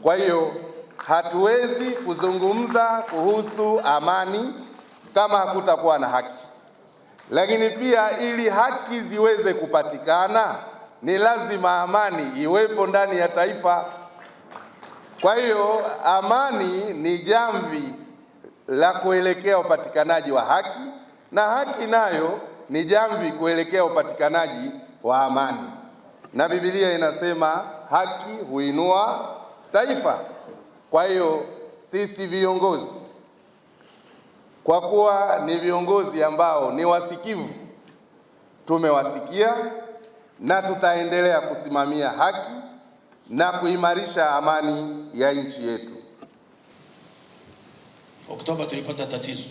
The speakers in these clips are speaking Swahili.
Kwa hiyo hatuwezi kuzungumza kuhusu amani kama hakutakuwa na haki. Lakini pia ili haki ziweze kupatikana ni lazima amani iwepo ndani ya taifa. Kwa hiyo amani ni jamvi la kuelekea upatikanaji wa haki, na haki nayo ni jamvi kuelekea upatikanaji wa amani. Na Biblia inasema haki huinua taifa. Kwa hiyo sisi viongozi, kwa kuwa ni viongozi ambao ni wasikivu, tumewasikia na tutaendelea kusimamia haki na kuimarisha amani ya nchi yetu. Oktoba tulipata tatizo,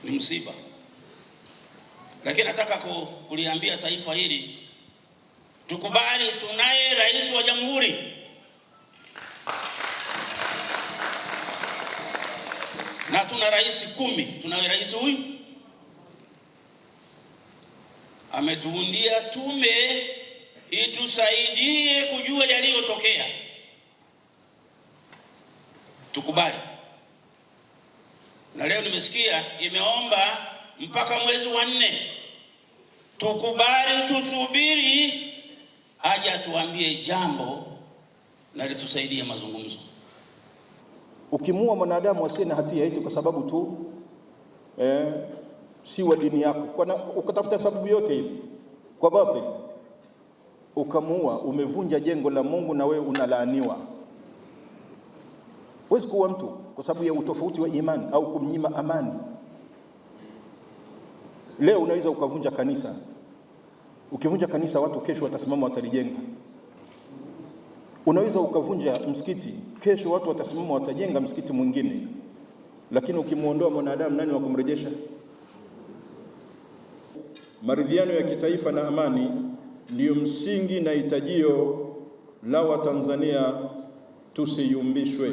ni msiba, lakini nataka kuliambia taifa hili tukubali, tunaye rais wa jamhuri na tuna rais 10. Tunaye rais huyu ametuundia tume itusaidie kujua yaliyotokea. Tukubali. Na leo nimesikia imeomba mpaka mwezi wa 4. Tukubali, tusubiri aje atuambie jambo na litusaidia mazungumzo. Ukimua mwanadamu asiye na hatia eti kwa sababu tu si wa dini yako, ukatafuta sababu yote ile kwa batili, ukamua, umevunja jengo la Mungu na wewe unalaaniwa. Huwezi kuua mtu kwa sababu ya utofauti wa imani au kumnyima amani. Leo unaweza ukavunja kanisa. Ukivunja kanisa, watu kesho watasimama watalijenga. Unaweza ukavunja msikiti, kesho watu watasimama watajenga msikiti mwingine. Lakini ukimuondoa mwanadamu, nani wa kumrejesha? Maridhiano ya kitaifa na amani ndiyo msingi na hitajio la Watanzania, tusiyumbishwe.